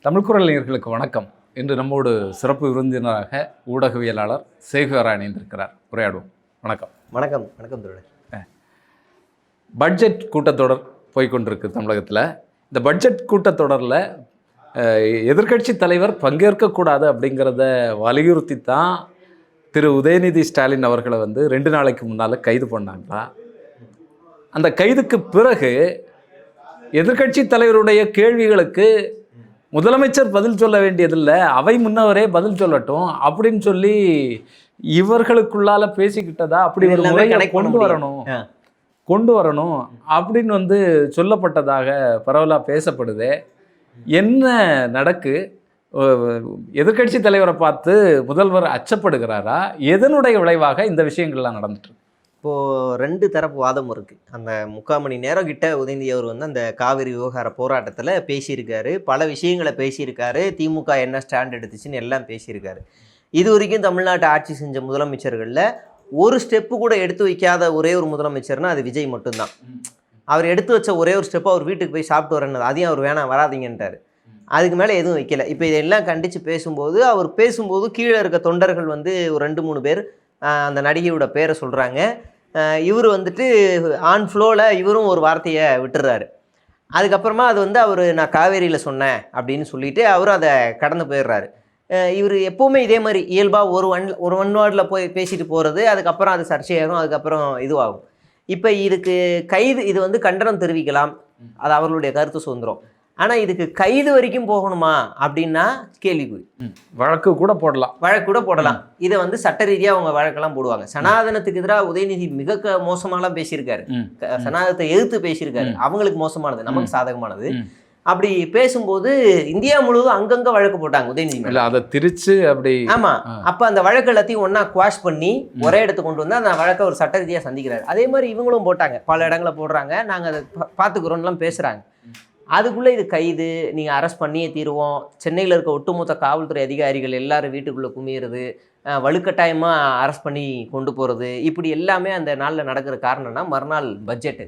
தமிழ் குரல் நேயர்களுக்கு வணக்கம். இன்று நம்மோடு சிறப்பு விருந்தினராக ஊடகவியலாளர் சேகுவரா இணைந்திருக்கிறார். உரையாடுவோம். வணக்கம். வணக்கம். வணக்கம் தோழர். பட்ஜெட் கூட்டத்தொடர் போய்கொண்டிருக்கு தமிழகத்தில். இந்த பட்ஜெட் கூட்டத்தொடரில் எதிர்க்கட்சி தலைவர் பங்கேற்கக்கூடாது அப்படிங்கிறத வலியுறுத்தி தான் திரு உதயநிதி ஸ்டாலின் அவர்களை 2 நாளைக்கு முன்னால் கைது பண்ணாங்களா? அந்த கைதுக்கு பிறகு எதிர்க்கட்சி தலைவருடைய கேள்விகளுக்கு முதலமைச்சர் பதில் சொல்ல வேண்டியதில்லை, அவை முன்னவரே பதில் சொல்லட்டும் அப்படின்னு சொல்லி இவர்களுக்குள்ளால பேசிக்கிட்டதா? அப்படி ஒரு முறையை கொண்டு வரணும் அப்படின்னு சொல்லப்பட்டதாக பரவலாக பேசப்படுது. என்ன நடக்கு? எதிர்க்கட்சி தலைவரை பார்த்து முதல்வர் அச்சப்படுகிறாரா? எதனுடைய விளைவாக இந்த விஷயங்கள்லாம் நடந்துட்டு? இப்போது 2 தரப்பு வாதம் இருக்குது. அந்த 3/4 மணி நேரம் கிட்ட உதயநிதி அவர் அந்த காவிரி விவகார போராட்டத்தில் பேசியிருக்காரு, பல விஷயங்களை பேசியிருக்காரு, திமுக என்ன ஸ்டாண்ட் எடுத்துச்சுன்னு எல்லாம் பேசியிருக்காரு. இது வரைக்கும் தமிழ்நாட்டை ஆட்சி செஞ்ச முதலமைச்சர்களில் ஒரு ஸ்டெப்பு கூட எடுத்து வைக்காத ஒரே ஒரு முதலமைச்சர்னால் அது விஜய் மட்டும்தான். அவர் எடுத்து வச்ச ஒரே ஒரு ஸ்டெப்பு அவர் வீட்டுக்கு போய் சாப்பிட்டு வரேன்னு, அதையும் அவர் வேணாம் வராதிங்கன்ட்டார். அதுக்கு மேலே எதுவும் வைக்கல. இப்போ இதெல்லாம் கண்டித்து அவர் பேசும்போது கீழே இருக்க தொண்டர்கள் ஒரு 2-3 பேர் அந்த நடிகையோட பேரை சொல்கிறாங்க. இவர் ஆன் ஃப்ளோவில் இவரும் ஒரு வார்த்தையை விட்டுறாரு. அதுக்கப்புறமா அது அவர் நான் காவேரியில் சொன்னேன் அப்படின்னு சொல்லிவிட்டு அவரும் அதை கடந்து போயிடுறாரு. இவர் எப்போவுமே இதே மாதிரி இயல்பாக ஒரு ஒன் வேர்டில் போய் பேசிட்டு போகிறது, அதுக்கப்புறம் அது சர்ச்சையாகும், அதுக்கப்புறம் இதுவாகும். இப்போ இதுக்கு கைது, இது கண்டனம் தெரிவிக்கலாம், அது அவர்களுடைய கருத்து சுதந்திரம். ஆனால் இதுக்கு கைது வரைக்கும் போகணுமா அப்படின்னா கேள்விக்குறி. வழக்கு கூட போடலாம். இதை சட்ட ரீதியாக அவங்க வழக்கெல்லாம் போடுவாங்க. சனாதனத்துக்கு எதிராக உதயநிதி மிக மோசமாலாம் பேசியிருக்காரு, சனாதனத்தை எதிர்த்து பேசியிருக்காரு. அவங்களுக்கு மோசமானது, நமக்கு சாதகமானது. அப்படி பேசும்போது இந்தியா முழுவதும் அங்கங்க வழக்கு போட்டாங்க உதயநிதி. அதை திரிச்சு அப்படி. ஆமா, அப்ப அந்த வழக்கு எல்லாத்தையும் ஒன்னா குவாஷ் பண்ணி ஒரே இடத்துக்கு கொண்டு வந்து அந்த வழக்கை ஒரு சட்ட ரீதியாக சந்திக்கிறாரு. அதே மாதிரி இவங்களும் போட்டாங்க, பல இடங்களை போடுறாங்க, நாங்க அதை பார்த்துக்கிறோம்லாம் பேசுறாங்க. அதுக்குள்ளே இது கைது, நீங்கள் அரெஸ்ட் பண்ணியே தீருவோம், சென்னையில் இருக்க ஒட்டுமொத்த காவல்துறை அதிகாரிகள் எல்லாரும் வீட்டுக்குள்ளே குமியிறது, வலுக்கட்டாயமாக அரெஸ்ட் பண்ணி கொண்டு போகிறது, இப்படி எல்லாமே அந்த நாளில் நடக்கிற காரணம்னா மறுநாள் பட்ஜெட்டு.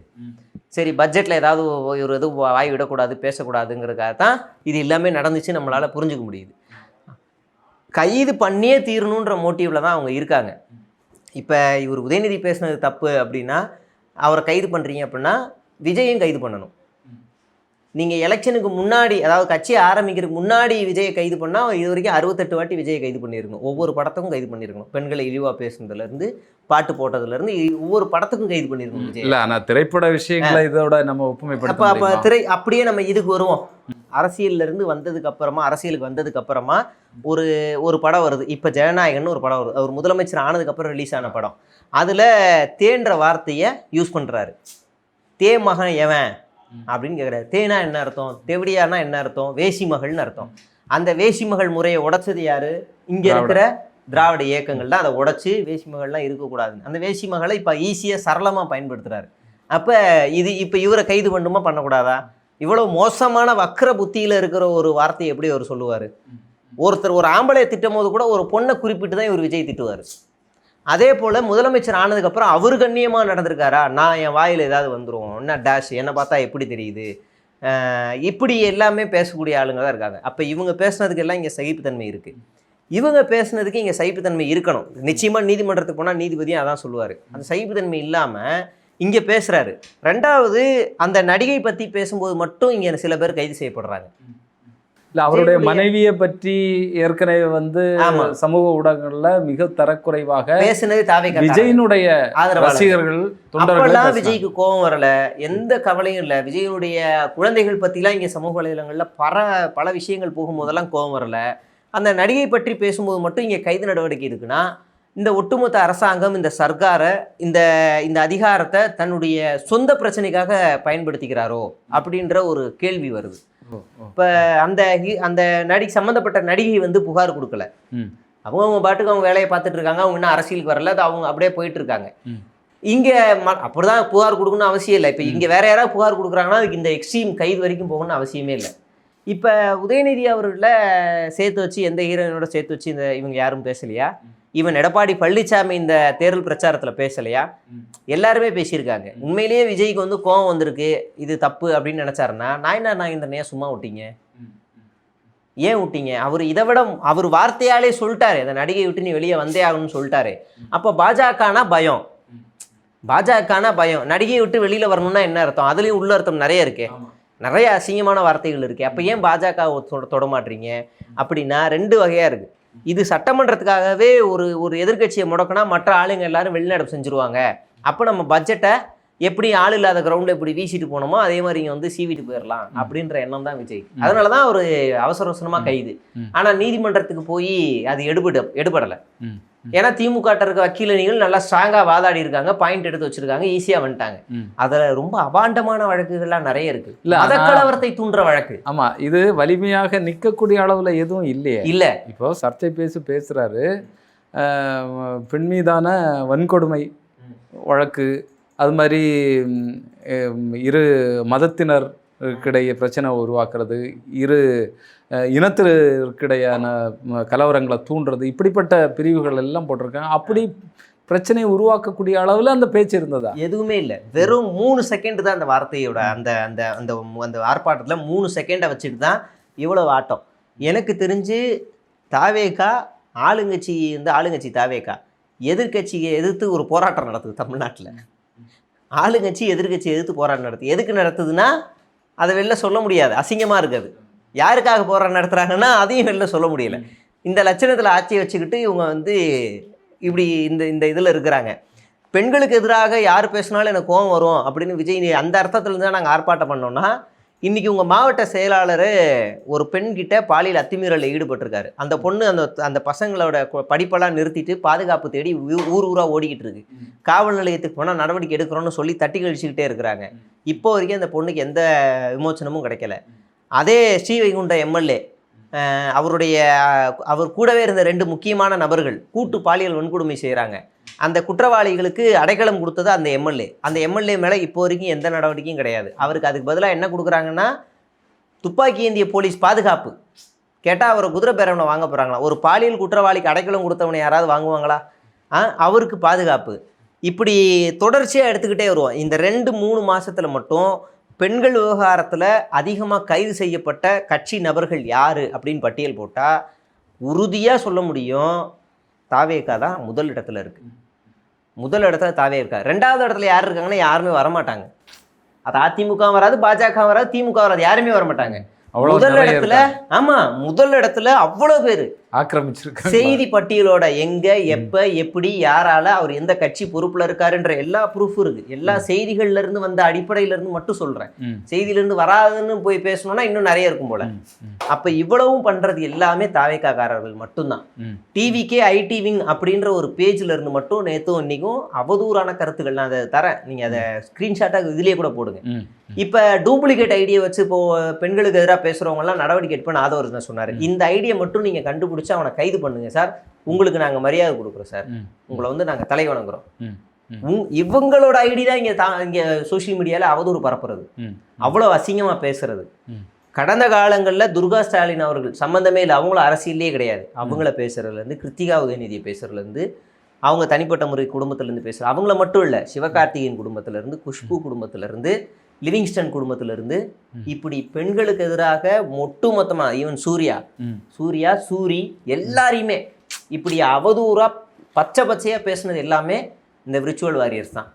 சரி, பட்ஜெட்டில் ஏதாவது ஒரு இது வாய் விடக்கூடாது, பேசக்கூடாதுங்கிறதுக்காக தான் இது எல்லாமே நடந்துச்சு, நம்மளால் புரிஞ்சுக்க முடியுது. கைது பண்ணியே தீரணுன்ற மோட்டிவில் தான் அவங்க இருக்காங்க. இப்போ இவர் உதயநிதி பேசுனது தப்பு அப்படின்னா அவரை கைது பண்ணுறீங்க அப்படின்னா விஜயும் கைது பண்ணணும். நீங்கள் எலெக்ஷனுக்கு முன்னாடி, அதாவது கட்சியை ஆரம்பிக்கிறதுக்கு முன்னாடி விஜயை கைது பண்ணால் இது வரைக்கும் 68 வாட்டி விஜயை கைது பண்ணியிருக்கணும். ஒவ்வொரு படத்துக்கும் கைது பண்ணியிருக்கணும். பெண்களை இழிவாக பேசுனதுலேருந்து, பாட்டு போட்டதுலேருந்து ஒவ்வொரு படத்துக்கும் கைது பண்ணியிருக்கணும் விஜய். இல்லை, ஆனால் திரைப்பட விஷயங்களை இதோட நம்ம ஒப்புமைப்படுத்த. அப்போ அப்படியே நம்ம இதுக்கு வருவோம். அரசியலிருந்து அரசியலுக்கு வந்ததுக்கு அப்புறமா ஒரு படம் வருது. இப்போ ஜனநாயகன் ஒரு படம் வருது. அவர் முதலமைச்சர் ஆனதுக்கப்புறம் ரிலீஸ் ஆன படம். அதில் தேன்ற வார்த்தையை யூஸ் பண்ணுறாரு. தே மகன் எவன் அப்படின்னு கேட்குறாரு. தேனா என்ன அர்த்தம், தெவடியானா என்ன அர்த்தம், வேசி மகள்னு அர்த்தம். அந்த வேசி மகள் முறையை உடைச்சது யாரு? இங்கே இருக்கிற திராவிட இயக்கங்கள் தான் அதை உடைச்சி வேசி மகள்லாம் இருக்கக்கூடாது. அந்த வேசி மகளை இப்போ ஈஸியாக சரளமாக பயன்படுத்துகிறாரு. அப்போ இப்போ இவரை கைது பண்ணுமா பண்ணக்கூடாதா? இவ்வளோ மோசமான வக்கர புத்தியில் இருக்கிற ஒரு வார்த்தையை எப்படி அவர் சொல்லுவார்? ஒருத்தர் ஒரு ஆம்பளையை திட்டும் போது கூட ஒரு பொண்ணை குறிப்பிட்டு தான் இவர் விஜய் திட்டுவார். அதே போல் முதலமைச்சர் ஆனதுக்கப்புறம் அவர் கண்ணியமாக நடந்திருக்காரா? நான் என் வாயில் ஏதாவது வந்துடும், என்ன டேஷ், என்னை பார்த்தா எப்படி தெரியுது, இப்படி எல்லாமே பேசக்கூடிய ஆளுங்க தான் இருக்காங்க. அப்போ இவங்க பேசுனதுக்கு எல்லாம் இங்கே சகிப்புத்தன்மை இருக்குது. இவங்க பேசுனதுக்கு இங்கே சகிப்புத்தன்மை இருக்கணும். நிச்சயமாக நீதிமன்றத்துக்கு போனால் நீதிபதியும் அதான் சொல்லுவார். அந்த சகிப்புத்தன்மை இல்லாமல் இங்கே பேசுகிறாரு. ரெண்டாவது, அந்த நடிகை பற்றி பேசும்போது மட்டும் இங்கே சில பேர் கைது செய்யப்படுறாங்க. இல்லை, அவருடைய மனைவியை பற்றி ஏற்கனவே சமூக ஊடகங்கள்ல மிக தரக்குறைவாக பேசினது விஜயினுடைய ரசிகர்கள், தொண்டர்கள். விஜய்க்கு கோபம் வரல, எந்த கவலையும் இல்லை. விஜயனுடைய குழந்தைகள் பற்றிலாம் இங்கே சமூக வலைதளங்களில் பல விஷயங்கள் போகும்போதெல்லாம் கோபம் வரல. அந்த நடிகை பற்றி பேசும்போது மட்டும் இங்கே கைது நடவடிக்கை இருக்குன்னா இந்த ஒட்டுமொத்த அரசாங்கம், இந்த சர்க்காரை, இந்த அதிகாரத்தை தன்னுடைய சொந்த பிரச்சனைக்காக பயன்படுத்திக்கிறாரோ அப்படின்ற ஒரு கேள்வி வருது. இப்போ அந்த சம்மந்தப்பட்ட நடிகை புகார் கொடுக்கல. அவங்க பாட்டுக்கு அவங்க வேலையை பார்த்துட்டு இருக்காங்க. அவங்க இன்னும் அரசியலுக்கு வரல, அது அவங்க அப்படியே போயிட்டு இருக்காங்க. இங்கே அப்படிதான் புகார் கொடுக்கணும்னு அவசியம் இல்லை. இப்போ இங்கே வேற யாராவது புகார் கொடுக்குறாங்கன்னா அதுக்கு இந்த எக்ஸ்ட்ரீம் கைது வரைக்கும் போகணும்னு அவசியமே இல்லை. இப்போ உதயநிதி அவர்களை சேர்த்து வச்சு, எந்த ஹீரோயினோட சேர்த்து வச்சு இவங்க யாரும் பேசலையா? ஈவன் எடப்பாடி பழனிசாமி இந்த தேர்தல் பிரச்சாரத்தில் பேசலையா? எல்லாருமே பேசியிருக்காங்க. உண்மையிலேயே விஜய்க்கு கோவம் வந்திருக்கு, இது தப்பு அப்படின்னு நினச்சாருன்னா நான் இந்த சும்மா விட்டீங்க. ஏன் விட்டீங்க? அவர் இதை விட அவர் வார்த்தையாலே சொல்லிட்டாரு, அந்த நடிகை விட்டு நீ வெளியே வந்தே ஆகணும்னு சொல்லிட்டாரு. அப்போ பாஜகனா பயம், பாஜகனா பயம். நடிகையை விட்டு வெளியில் வரணும்னா என்ன அர்த்தம்? அதுலேயும் உள்ள அர்த்தம் நிறைய இருக்கு, நிறைய அசிங்கமான வார்த்தைகள் இருக்கு. அப்போ ஏன் பாஜக தொட மாட்டீங்க? அப்படின்னா ரெண்டு வகையாக இருக்குது. இது சட்டமன்றத்துக்காகவே ஒரு எதிர்கட்சியை முடக்கினா மற்ற ஆளுங்க எல்லாரும் வெளிநடப்பு செஞ்சுருவாங்க. அப்போ நம்ம பட்ஜெட்டை எப்படி ஆள் இல்லாத கிரவுண்டில் எப்படி வீசிட்டு போனோமோ அதே மாதிரி இங்கே வந்து சீவிட்டு போயிடலாம் அப்படின்ற எண்ணம் தான் விஜய். அதனால தான் ஒரு அவசர அவசரமாக கைது. ஆனால் நீதிமன்றத்துக்கு போய் அது எடுபடலை. ஏன்னா திமுக இருக்க வக்கீலணிகள் நல்லா ஸ்ட்ராங்காக வாதாடி இருக்காங்க, பாயிண்ட் எடுத்து வச்சிருக்காங்க, ஈஸியாக வந்துட்டாங்க. அதில் ரொம்ப அபாண்டமான வழக்குகள்லாம் நிறைய இருக்கு, மதக்கலவரத்தை தூண்டுற வழக்கு. ஆமா, இது வலிமையாக நிற்கக்கூடிய அளவில் எதுவும் இல்லையே. இல்லை, இப்போ சர்ச்சை பேசுறாரு, பெண் மீதான வன்கொடுமை வழக்கு, அது மாதிரி இரு மதத்தினருக்கிடையே பிரச்சனை உருவாக்குறது, இரு இனத்திற்கிடையான கலவரங்களை தூண்டுறது, இப்படிப்பட்ட பிரிவுகள் எல்லாம் போட்டிருக்காங்க. அப்படி பிரச்சனையை உருவாக்கக்கூடிய அளவில் அந்த பேச்சு இருந்ததா? எதுவுமே இல்லை. வெறும் 3 செகண்ட் தான் அந்த வார்த்தையோட அந்த அந்த அந்த அந்த ஆர்ப்பாட்டத்தில் 3 செகண்டை வச்சுட்டு தான் இவ்வளோ ஆட்டம். எனக்கு தெரிஞ்சு தாவேகா ஆளுங்கட்சி ஆளுங்கட்சி தாவேகா எதிர்கட்சியை எதிர்த்து ஒரு போராட்டம் நடத்துது தமிழ்நாட்டில். ஆளுங்கட்சி எதிர்கட்சி எதிர்த்து போராட்டம் நடத்துது. எதுக்கு நடத்துதுன்னா அதை வெளில சொல்ல முடியாது, அசிங்கமாக இருக்குது. யாருக்காக போராட்டம் நடத்துகிறாங்கன்னா அதையும் வெளில சொல்ல முடியல. இந்த லட்சணத்தில் ஆட்சியை வச்சுக்கிட்டு இவங்க வந்து இப்படி இந்த இதில் இருக்கிறாங்க. பெண்களுக்கு எதிராக யார் பேசினாலும் எனக்கு கோவம் வரும் அப்படின்னு விஜய் அந்த அர்த்தத்துலேருந்து தான் நாங்கள் ஆர்ப்பாட்டம் பண்ணோம்னா, இன்றைக்கி உங்கள் மாவட்ட செயலாளர் ஒரு பெண்கிட்ட பாலியல் அத்துமீறலில் ஈடுபட்டிருக்காரு. அந்த பொண்ணு அந்த பசங்களோட படிப்பெல்லாம் நிறுத்திட்டு பாதுகாப்பு தேடி ஊராக ஓடிக்கிட்டு இருக்கு. காவல் நிலையத்துக்கு போனால் நடவடிக்கை எடுக்கிறோன்னு சொல்லி தட்டி கழிச்சுக்கிட்டே இருக்கிறாங்க. இப்போ வரைக்கும் அந்த பொண்ணுக்கு எந்த விமோச்சனமும் கிடைக்கல. அதே ஸ்ரீவைகுண்ட எம்எல்ஏ அவர் கூடவே இருந்த 2 முக்கியமான நபர்கள் கூட்டு பாலியல் வன்கொடுமை செய்கிறாங்க. அந்த குற்றவாளிகளுக்கு அடைக்கலம் கொடுத்தது அந்த எம்எல்ஏ மேலே இப்போ வரைக்கும் எந்த நடவடிக்கையும் கிடையாது. அவருக்கு அதுக்கு பதிலாக என்ன கொடுக்குறாங்கன்னா துப்பாக்கி ஏந்திய போலீஸ் பாதுகாப்பு. கேட்டால் அவரை குதிரை பேரவனை வாங்க போகிறாங்களா? ஒரு பாலியல் குற்றவாளிக்கு அடைக்கலம் கொடுத்தவனை யாராவது வாங்குவாங்களா? அவருக்கு பாதுகாப்பு. இப்படி தொடர்ச்சியாக எடுத்துக்கிட்டே வருவோம். இந்த 2-3 மாதத்தில் மட்டும் பெண்கள் விவகாரத்தில் அதிகமாக கைது செய்யப்பட்ட கட்சி நபர்கள் யார் அப்படின்னு பட்டியல் போட்டால் உறுதியாக சொல்ல முடியும், தாவேகா தான் முதல் இடத்துல இருக்குது. முதல் இடத்துல தாவே இருக்கா. 2வது இடத்துல யார் இருக்காங்கன்னா யாருமே வரமாட்டாங்க. அது அதிமுக வராது, பாஜக வராது, திமுக வராது, யாருமே வரமாட்டாங்க. முதல் இடத்துல முதல் இடத்துல அவ்வளோ பேர் ஆக்கிரமிச்சிருக்காங்க. செய்தி பட்டியலோட எங்க எப்ப எப்படி யாரால அவர் எந்த கட்சி பொறுப்புல இருக்காருன்ற எல்லா ப்ரூஃபும் இருக்கு. எல்லா செய்திகள்ல இருந்து வந்த அடிப்படையில இருந்து மட்டும் சொல்றேன். செய்தியில இருந்து வராதுன்னு போய் பேசணும்னா இன்னும் நிறைய இருக்கும் போல. அப்ப இவ்வளவும் பண்றது எல்லாமே தாவேக்காரர்கள் மட்டும்தான். டிவிக்கே ஐடி விங் அப்படின்ற ஒரு பேஜ்ல இருந்து மட்டும் நேத்தும் இன்னைக்கும் அவதூறான கருத்துக்கள் நான் அதை தரேன், நீங்க அதை ஸ்கிரீன்ஷாட்டாக இதுலயே கூட போடுங்க. இப்ப டூப்ளிகேட் ஐடியை வச்சு இப்போ பெண்களுக்கு எதிராக பேசுறவங்க எல்லாம் நடவடிக்கை எடுப்பேன் ஆதவர் சொன்னாரு. இந்த ஐடியை மட்டும் நீங்க கண்டுபிடிச்சு அவனை கைது பண்ணுங்க சார், உங்களுக்கு நாங்க மரியாதை கொடுக்குறோம் சார், உங்களை வந்து நாங்க தலை வணங்குறோம். இவங்களோட ஐடி தான் இங்க சோசியல் மீடியால அவதூறு பரப்புறது, அவ்வளவு அசிங்கமா பேசுறது. கடந்த காலங்களில் துர்கா ஸ்டாலின் அவர்கள் சம்பந்தமே இல்லை, அவங்களும் அரசியலே கிடையாது. அவங்கள பேசுறதுலேருந்து கிருத்திகா உதயநிதியை பேசுறதுலேருந்து அவங்க தனிப்பட்ட முறை குடும்பத்திலேருந்து பேசுகிற அவங்கள மட்டும் இல்லை, சிவகார்த்திகேயன் குடும்பத்திலேருந்து, குஷ்பு குடும்பத்திலேருந்து, லிவிங்ஸ்டன் குடும்பத்திலேருந்து, இப்படி பெண்களுக்கு எதிராக ஒட்டுமொத்தமாக ஈவன் சூரி எல்லாரையுமே இப்படி அவதூறா பச்சையாக பேசுனது எல்லாமே இந்த விர்ச்சுவல் வாரியர்ஸ் தான்.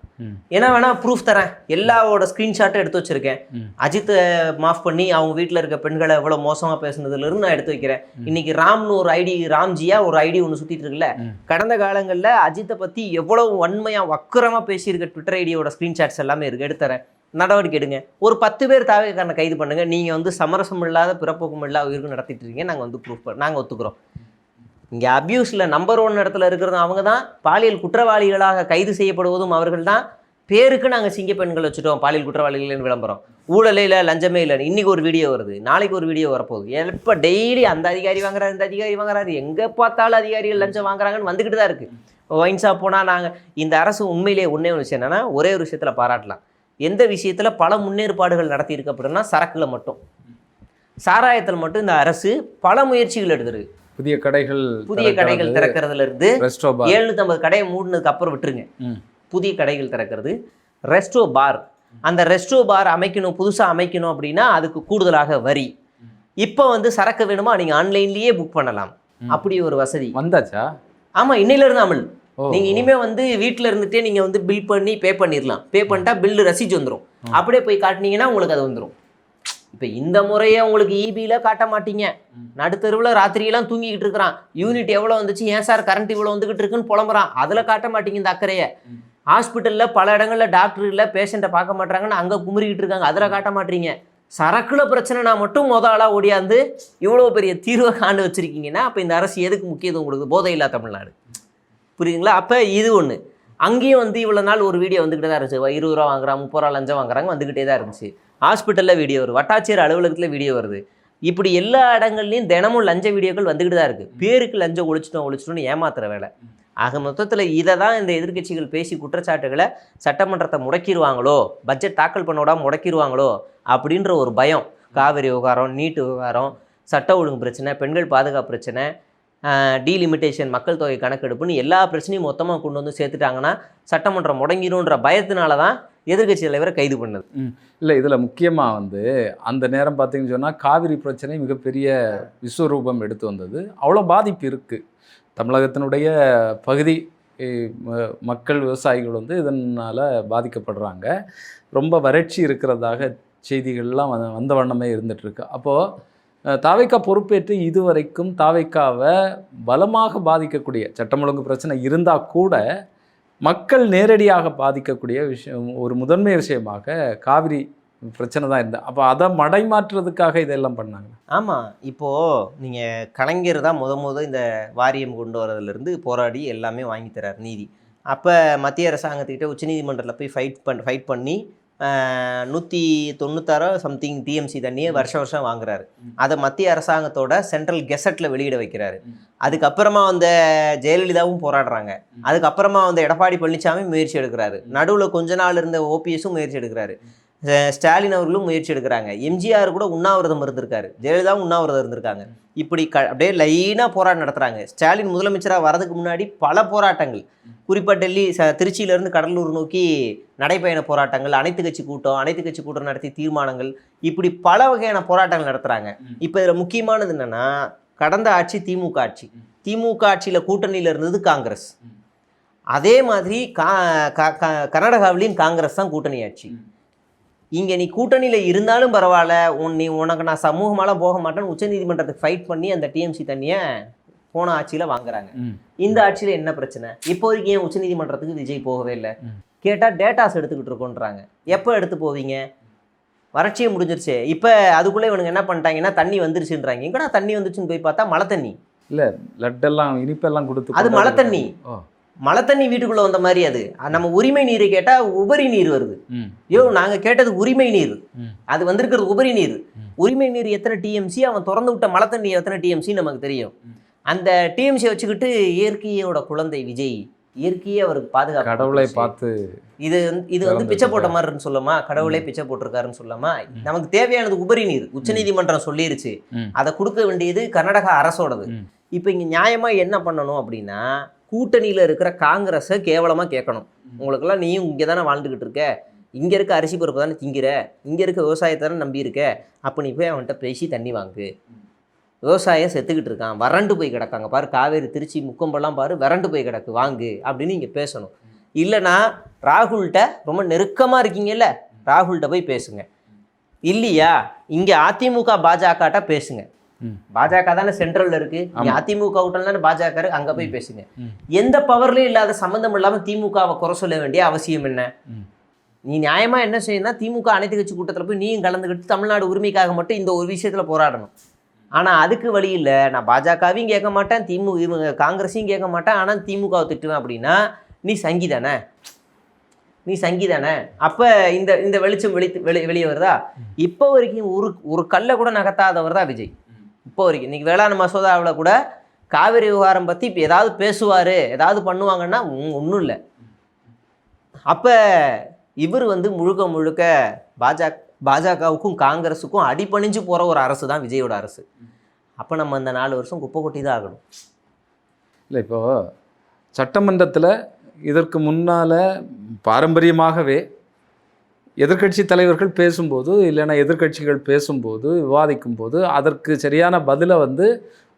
ஏன்னா வேணா ப்ரூஃப் தரேன், எல்லாவோட ஸ்க்ரீன்ஷாட்டை எடுத்து வச்சிருக்கேன். அஜித்தை மாஃப் பண்ணி அவங்க வீட்டில் இருக்க பெண்களை எவ்வளோ மோசமாக பேசுனதுலேருந்து நான் எடுத்து வைக்கிறேன். இன்னைக்கு ராம்னு ஒரு ஐடி, ராம்ஜியா ஒரு ஐடி ஒன்று சுற்றிட்டு இருக்குல்ல, கடந்த காலங்களில் அஜித்தை பற்றி எவ்வளவு வன்மையாக வக்கரமாக பேசியிருக்க ட்விட்டர் ஐடியோட ஸ்க்ரீன்ஷாட்ஸ் எல்லாமே இருக்கு, எடுத்துறேன். நடவடிக்கை எடுங்க. ஒரு 10 பேர் தாவேக்காரனை கைது பண்ணுங்க. நீங்கள் வந்து சமரசம் இல்லாத பிறப்போக்கும் இல்லாத உயிருக்கு நடத்திட்டு இருக்கீங்க, நாங்கள் வந்து ப்ரூஃப் நாங்கள் ஒத்துக்கிறோம். இங்கே அபியூஸில் நம்பர் 1 இடத்துல இருக்கிறதும் அவங்க தான், பாலியல் குற்றவாளிகளாக கைது செய்யப்படுவதும் அவர்கள் தான். பேருக்கு நாங்கள் சிங்க பெண்கள் வச்சுட்டோம், பாலியல் குற்றவாளிகள்னு விளம்பரம், ஊழலே இல்லை, லஞ்சமே இல்லை. இன்றைக்கி ஒரு வீடியோ வருது, நாளைக்கு ஒரு வீடியோ வரப்போகுது. எப்போ டெய்லி அந்த அதிகாரி வாங்குறாரு, இந்த அதிகாரி வாங்குறாரு, எங்கே பார்த்தாலும் அதிகாரிகள் லஞ்சம் வாங்குறாங்கன்னு வந்துக்கிட்டு தான் இருக்குது. ஒயின் ஷாப் போனால் நாங்கள் இந்த அரசு உண்மையிலேயே ஒன்றே ஒரு விஷயம் என்னென்னா, ஒரே ஒரு விஷயத்தில் பாராட்டலாம். எந்த விஷயத்தில் பல முன்னேற்பாடுகள் நடத்தியிருக்கு அப்படின்னா சரக்கில் மட்டும், சாராயத்தில் மட்டும் இந்த அரசு பல முயற்சிகள் எடுத்துருக்கு. புதிய கடைகள் திறக்கிறதுல இருந்து 750 கடையை மூடினதுக்கு அப்புறம் விட்டுருங்க, புதிய கடைகள் திறக்கிறது. ரெஸ்டோ பார், அந்த ரெஸ்டோ பார் அமைக்கணும், புதுசாக அமைக்கணும் அப்படின்னா அதுக்கு கூடுதலாக வரி. இப்போ வந்து சரக்கு வேணுமா நீங்க ஆன்லைன்லயே புக் பண்ணலாம். அப்படி ஒரு வசதி வந்தாச்சா? ஆமா, இன்னையில இருந்து அமல். ஓ, நீங்க இனிமே வந்து வீட்ல இருந்துட்டே நீங்க வந்து பில் பண்ணி பே பண்ணிடலாம். பே பண்ணிட்டா பில் ரசீட் வந்துடும். அப்படியே போய் காட்டினீங்கன்னா உங்களுக்கு அது வந்துடும். இப்போ இந்த முறையை உங்களுக்கு இபியில காட்ட மாட்டீங்க. நடுத்தருவில் ராத்திரியெல்லாம் தூங்கிக்கிட்டு இருக்கிறான். யூனிட் எவ்வளோ வந்துச்சு, ஏன் சார் கரண்ட் இவ்வளோ வந்துகிட்டு இருக்குன்னு புலம்புறான். அதில் காட்ட மாட்டீங்க இந்த அக்கறையை. ஹாஸ்பிட்டலில் பல இடங்களில் டாக்டர் இல்லை, பேஷண்ட்டை பார்க்க மாட்டாங்கன்னு அங்கே குமுறிக்கிட்டு இருக்காங்க. அதில் காட்ட மாட்டீங்க. சரக்குல பிரச்சனைனா மட்டும் ஆளாக ஓடியாந்து இவ்வளோ பெரிய தீர்வை காண்டு வச்சுருக்கீங்கன்னா அப்போ இந்த அரசு எதுக்கு முக்கியத்துவம் கொடுக்குது? போதையில்லா தமிழ்நாடு. புரியுதுங்களா? அப்போ இது ஒன்று. அங்கேயும் வந்து இவ்வளோ நாள் ஒரு வீடியோ வந்துக்கிட்டே தான் இருந்துச்சு. 20 ரூபா வாங்குறான், 30 ரூபா லஞ்சம் வாங்குறாங்க, வந்துக்கிட்டே தான் இருந்துச்சு. ஹாஸ்பிட்டலில் வீடியோ வருது, வட்டாட்சியர் அலுவலகத்தில் வீடியோ வருது. இப்படி எல்லா இடங்கள்லையும் தினமும் லஞ்ச வீடியோக்கள் வந்துக்கிட்டு தான் இருக்குது. பேருக்கு லஞ்சம் ஒழிச்சிட்டோம்னு ஏமாத்துற வேலை. ஆக மொத்தத்தில் இதை தான் இந்த எதிர்க்கட்சிகள் பேசி குற்றச்சாட்டுகளை சட்டமன்றத்தை முடக்கிடுவாங்களோ, பட்ஜெட் தாக்கல் பண்ண விடாமல் முடக்கிடுவாங்களோ அப்படின்ற ஒரு பயம். காவிரி விவகாரம், நீட்டு விவகாரம், சட்ட ஒழுங்கு பிரச்சனை, பெண்கள் பாதுகாப்பு பிரச்சனை, டீலிமிட்டேஷன், மக்கள் தொகை கணக்கெடுப்புன்னு எல்லா பிரச்சனையும் மொத்தமாக கொண்டு வந்து சேர்த்துட்டாங்கன்னா சட்டமன்றம் முடங்கிடும்ன்ற பயத்தினால தான் எதிர்க்கட்சி தலைவரை கைது பண்ணது. இல்லை, இதில் முக்கியமாக வந்து அந்த நேரம் பார்த்தீங்கன்னு சொன்னால் காவிரி பிரச்சனை மிகப்பெரிய விஸ்வரூபம் எடுத்து வந்தது. அவ்வளோ பாதிப்பு இருக்குது. தமிழகத்தினுடைய பகுதி மக்கள், விவசாயிகள் வந்து இதனால் பாதிக்கப்படுறாங்க. ரொம்ப வறட்சி இருக்கிறதாக செய்திகள்லாம் வந்த வண்ணமே இருந்துகிட்ருக்கு. அப்போது தாவேக்கா பொறுப்பேற்று இதுவரைக்கும் தாவேக்காவை பலமாக பாதிக்கக்கூடிய சட்டம் ஒழுங்கு பிரச்சனை இருந்தால் கூட மக்கள் நேரடியாக பாதிக்கக்கூடிய விஷயம், ஒரு முதன்மை விஷயமாக காவிரி பிரச்சனை தான் இருந்தது. அப்போ அதை மடைமாற்றுறதுக்காக இதெல்லாம் பண்ணாங்க. ஆமாம், இப்போது நீங்கள் கலைஞர் தான் முத இந்த வாரியம் கொண்டு வரதுலேருந்து போராடி எல்லாமே வாங்கி தரார் நீதி. அப்போ மத்திய அரசாங்கத்துக்கிட்ட உச்சநீதிமன்றத்தில் போய் ஃபைட் பண்ணி 196 சம்திங் டிஎம்சி தண்ணியை வருஷம் வாங்குறாரு. அதை மத்திய அரசாங்கத்தோட சென்ட்ரல் கெசட்டில் வெளியிட வைக்கிறாரு. அதுக்கப்புறமா வந்த ஜெயலலிதாவும் போராடுறாங்க. அதுக்கப்புறமா வந்த எடப்பாடி பழனிசாமி முயற்சி எடுக்கிறாரு. நடுவில் கொஞ்ச நாள் இருந்த ஓபிஎஸும் முயற்சி எடுக்கிறாரு. ஸ்டாலின் அவர்களும் முயற்சி எடுக்கிறாங்க. எம்ஜிஆர் கூட உண்ணாவிரதம் இருந்திருக்காரு. ஜெயலலிதாவும் உண்ணாவிரதம் இருந்திருக்காங்க. இப்படி அப்படியே லைனாக போராட்டம் நடத்துகிறாங்க. ஸ்டாலின் முதலமைச்சராக வரதுக்கு முன்னாடி பல போராட்டங்கள், குறிப்பாக திருச்சியிலேருந்து கடலூர் நோக்கி நடைப்பயண போராட்டங்கள், அனைத்து கட்சி கூட்டம் நடத்தி தீர்மானங்கள், இப்படி பல வகையான போராட்டங்கள் நடத்துகிறாங்க. இப்போ இதில் முக்கியமானது என்னென்னா, கடந்த ஆட்சி திமுக ஆட்சி. திமுக ஆட்சியில் கூட்டணியில் இருந்தது காங்கிரஸ். அதே மாதிரி கர்நாடகாவிலையும் காங்கிரஸ் தான் கூட்டணி ஆட்சி. இங்கே நீ கூட்டணியில் இருந்தாலும் பரவாயில்ல, உனக்கு நான் சமூகமாலாம் போக மாட்டேன்னு உச்சநீதிமன்றத்துக்கு ஃபைட் பண்ணி அந்த டிஎம்சி தண்ணியை போன ஆட்சியில் வாங்குறாங்க. இந்த ஆட்சியில் என்ன பிரச்சனை? இப்போதைக்கு ஏன் உச்சநீதிமன்றத்துக்கு விஜய் போகவே இல்லை? கேட்டால் டேட்டாஸ் எடுத்துக்கிட்டு இருக்கோன்றாங்க. எப்போ எடுத்து போவீங்க? வறட்சியே முடிஞ்சிருச்சு. இப்போ அதுக்குள்ளே இவனுங்க என்ன பண்ணிட்டாங்கன்னா தண்ணி வந்துருச்சுன்றாங்க. எங்கடா தண்ணி வந்துச்சுன்னு போய் பார்த்தா மழை தண்ணி. இல்லை, லட்டெல்லாம் இனிப்பெல்லாம் கொடுத்து அது மழை தண்ணி. மழை தண்ணி வீட்டுக்குள்ளே வந்த மாதிரி. அது நம்ம உரிமை நீரை கேட்டால் உபரி நீர் வருது. நாங்கள் கேட்டது உரிமை நீர், அது வந்திருக்கிறது உபரி நீர். உரிமை நீர் எத்தனை டிஎம்சி, அவன் திறந்து விட்ட மழை தண்ணி எத்தனை டிஎம்சி நமக்கு தெரியும். அந்த டிஎம்சியை வச்சுக்கிட்டு இயற்கையோட குழந்தை விஜய், இயற்கையே அவருக்கு பாதுகாப்பு, கடவுளை பார்த்து இது வந்து பிச்சை போட்ட மாதிரின்னு சொல்லாமா, கடவுளே பிச்சை போட்டிருக்காருன்னு சொல்லாமா. நமக்கு தேவையானது உபரி நீர். உச்சநீதிமன்றம் சொல்லிருச்சு, அதை கொடுக்க வேண்டியது கர்நாடகா அரசோடது. இப்போ இங்கே நியாயமாக என்ன பண்ணணும் அப்படின்னா, கூட்டணியில் இருக்கிற காங்கிரஸை கேவலமாக கேட்கணும். உங்களுக்கெல்லாம் நீயும் இங்கே தானே வாழ்ந்துக்கிட்டு இருக்க, இங்கே இருக்க அரிசி பருப்பு தானே திங்கிற, இங்கே இருக்க விவசாயத்தை தானே நம்பி இருக்க, அப்போ நீ போய் அவன்கிட்ட பேசி தண்ணி வாங்கு. விவசாயம் செத்துக்கிட்டு இருக்கான், வறண்டு போய் கிடக்காங்க பாரு, காவேரி திருச்சி முக்கம்பெல்லாம் பாரு வறண்டு போய் கிடக்கு, வாங்கு அப்படின்னு இங்கே பேசணும். இல்லைனா ராகுல்கிட்ட ரொம்ப நெருக்கமாக இருக்கீங்கல்ல, ராகுல்கிட்ட போய் பேசுங்க. இல்லையா இங்கே அதிமுக பாஜகட்ட பேசுங்க. பாஜக தானே சென்ட்ரல்ல இருக்கு, அதிமுக கூட்டம் தானே பாஜக இருக்கு, அங்க போய் பேசுங்க. எந்த பவர்லயும் இல்லாத சம்பந்தம் இல்லாம திமுகவை குறை சொல்ல வேண்டிய அவசியம் என்ன? நீ நியாயமா என்ன செய்யணும், திமுக அனைத்து கட்சி கூட்டத்தில் போய் நீயும் கலந்துக்கிட்டு தமிழ்நாடு உரிமைக்காக மட்டும் இந்த ஒரு விஷயத்துல போராடணும். ஆனா அதுக்கு வழி இல்லை. நான் பாஜகவையும் கேட்க மாட்டேன், காங்கிரஸையும் கேட்க மாட்டேன், ஆனா திமுகவை திட்டுவேன் அப்படின்னா நீ சங்கி தானே. அப்ப இந்த வெளிச்சம் வெளியே வருதா? இப்போ வரைக்கும் ஒரு கல்லை கூட நகர்த்தாதவர் தான் விஜய். இப்போ வரைக்கும் இன்றைக்கி வேளாண் மசோதாவில் கூட காவிரி விவகாரம் பற்றி இப்போ ஏதாவது பேசுவார், ஏதாவது பண்ணுவாங்கன்னா ஒன்றும் இல்லை. அப்போ இவர் வந்து முழுக்க பாஜகவுக்கும் காங்கிரஸுக்கும் அடிபணிஞ்சு போகிற ஒரு அரசு தான் விஜயோட அரசு. அப்போ நம்ம அந்த 4 வருஷம் குப்பை கொட்டி தான் ஆகணும். இல்லை, இப்போது சட்டமன்றத்தில் இதற்கு முன்னால் பாரம்பரியமாகவே எதிர்க்கட்சி தலைவர்கள் பேசும்போது இல்லைன்னா எதிர்க்கட்சிகள் பேசும்போது விவாதிக்கும் போது அதற்கு சரியான பதிலை வந்து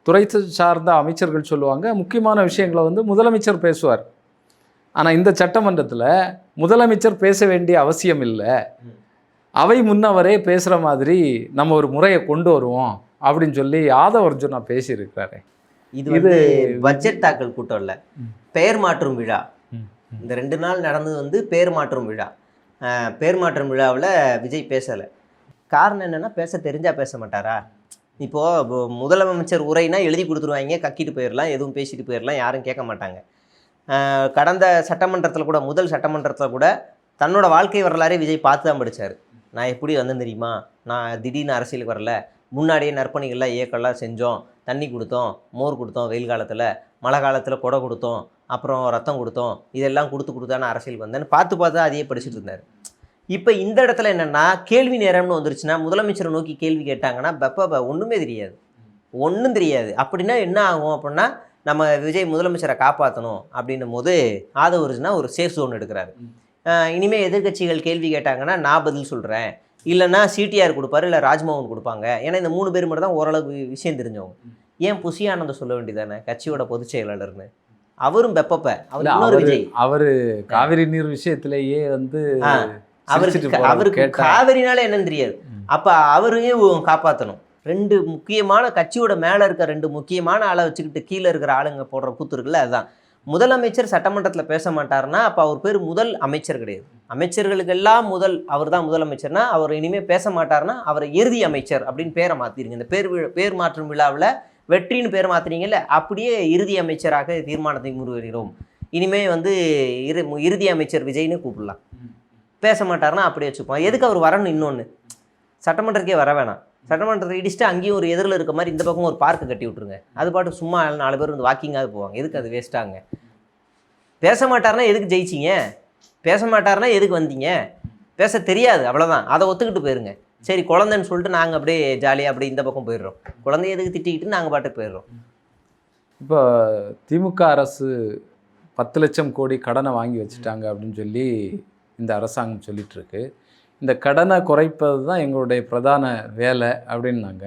துறை சார்ந்த அமைச்சர்கள் சொல்லுவாங்க. முக்கியமான விஷயங்களை வந்து முதலமைச்சர் பேசுவார். ஆனால் இந்த சட்டமன்றத்தில் முதலமைச்சர் பேச வேண்டிய அவசியம் இல்லை, அவை முன்னவரே பேசுகிற மாதிரி நம்ம ஒரு முறையை கொண்டு வருவோம் அப்படின்னு சொல்லி ஆதவ அர்ஜுனா பேசியிருக்கிறாரு. இது பட்ஜெட் தாக்கல் கூட்டம் இல்லை, பெயர் மாற்றும் விழா. இந்த 2 நாள் நடந்தது வந்து பெயர் மாற்றும் விழா. பெயர் மாற்றும் விழாவில் விஜய் பேசலை. காரணம் என்னென்னா, பேச தெரிஞ்சால் பேச மாட்டாரா? இப்போது முதலமைச்சர் உரைனா எழுதி கொடுத்துருவாங்க, கக்கிட்டு போயிடலாம், எதுவும் பேசிட்டு போயிடலாம், யாரும் கேட்க மாட்டாங்க. கடந்த சட்டமன்றத்தில் கூட, முதல் சட்டமன்றத்தில் கூட தன்னோட வாழ்க்கை வரலாறே விஜய் பார்த்து தான் படித்தார். நான் எப்படி வந்தேன் தெரியுமா, நான் திடீர்னு அரசியலுக்கு வரல, முன்னாடியே நற்பணிகள்லாம் இயக்கம்லாம் செஞ்சோம், தண்ணி கொடுத்தோம், மோர் கொடுத்தோம், வெயில் காலத்தில், மழை காலத்தில் கொடை கொடுத்தோம், அப்புறம் ரத்தம் கொடுத்தோம், இதெல்லாம் கொடுத்தானே அரசியலுக்கு வந்தேன்னு பார்த்து அதையே படிச்சுட்டு இருந்தார். இப்போ இந்த இடத்துல என்னென்னா, கேள்வி நேரம்னு வந்துருச்சுன்னா முதலமைச்சரை நோக்கி கேள்வி கேட்டாங்கன்னா ஒன்றுமே தெரியாது, ஒன்றும் தெரியாது. அப்படின்னா என்ன ஆகும் அப்படின்னா, நம்ம விஜய் முதலமைச்சரை காப்பாற்றணும் அப்படின்னும் போது ஆதவ அர்ஜுனா ஒரு சேஃப் ஜோன் எடுக்கிறாரு. இனிமேல் எதிர்க்கட்சிகள் கேள்வி கேட்டாங்கன்னா நான் பதில் சொல்கிறேன், இல்லைன்னா சிடிஆர் கொடுப்பாரு, இல்லை ராஜ்மோகன் கொடுப்பாங்க. ஏன்னா இந்த 3 பேர் மட்டும் தான் ஓரளவு விஷயம் தெரிஞ்சவங்க. ஏன் புசி ஆனந்தம் சொல்ல வேண்டியதானே கட்சியோட பொதுச் செயலாளர்னு? அவரும் அவர் விஜய் அவர் காவிரி நீர் விஷயத்திலேயே வந்து அவருக்கு காவிரினால என்னன்னு தெரியாது. அப்ப அவரையும் காப்பாற்றணும். 2 முக்கியமான கட்சியோட மேல இருக்க 2 முக்கியமான ஆளை வச்சுக்கிட்டு கீழே இருக்கிற ஆளுங்க போடுற கூத்து இருக்குல்ல, அதுதான். முதலமைச்சர் சட்டமன்றத்தில் பேச மாட்டாருன்னா அப்போ அவர் பேர் முதல் அமைச்சர் கிடையாது. அமைச்சர்களுக்கெல்லாம் அவர் தான் முதலமைச்சர்னா அவர் இனிமேல் பேச மாட்டாருன்னா அவரை இறுதி அமைச்சர் அப்படின்னு பேரை மாற்றிருங்க. இந்த பேர் மாற்றும் விழாவில் வெற்றின்னு பேர் மாற்றுறீங்கல்ல, அப்படியே இறுதி அமைச்சராக தீர்மானத்தை முன்வருகிறோம். இனிமேல் வந்து இறுதி அமைச்சர் விஜய்னு கூப்பிடலாம். பேச மாட்டாருன்னா அப்படியே வச்சுப்போம். எதுக்கு அவர் வரணும்? இன்னொன்று, சட்டமன்றத்துக்கே வர வேணாம். சட்டமன்றத்தை இடிச்சுட்டு அங்கேயும் ஒரு எதிரில் இருக்க மாதிரி இந்த பக்கம் ஒரு பார்க்கு கட்டி விட்ருங்க. அது பாட்டு சும்மா 4 பேர் வந்து வாக்கிங்காக போவாங்க. எதுக்கு அது வேஸ்ட்டாங்க? பேச மாட்டாருன்னா எதுக்கு ஜெயிச்சிங்க? பேச மாட்டாருன்னா எதுக்கு வந்தீங்க? பேச தெரியாது, அவ்வளோதான். அதை ஒத்துக்கிட்டு போயிருங்க. சரி குழந்தைன்னு சொல்லிட்டு நாங்கள் அப்படியே ஜாலியாக அப்படியே இந்த பக்கம் போயிடுறோம். குழந்தைய எதுக்கு திட்டிக்கிட்டு நாங்கள் பாட்டுக்கு போயிடுறோம். இப்போ திமுக அரசு 10 லட்சம் கோடி கடனை வாங்கி வச்சுட்டாங்க அப்படின்னு சொல்லி இந்த அரசாங்கம் சொல்லிகிட்ருக்கு. இந்த கடனை குறைப்பது தான் எங்களுடைய பிரதான வேலை அப்படின்னாங்க.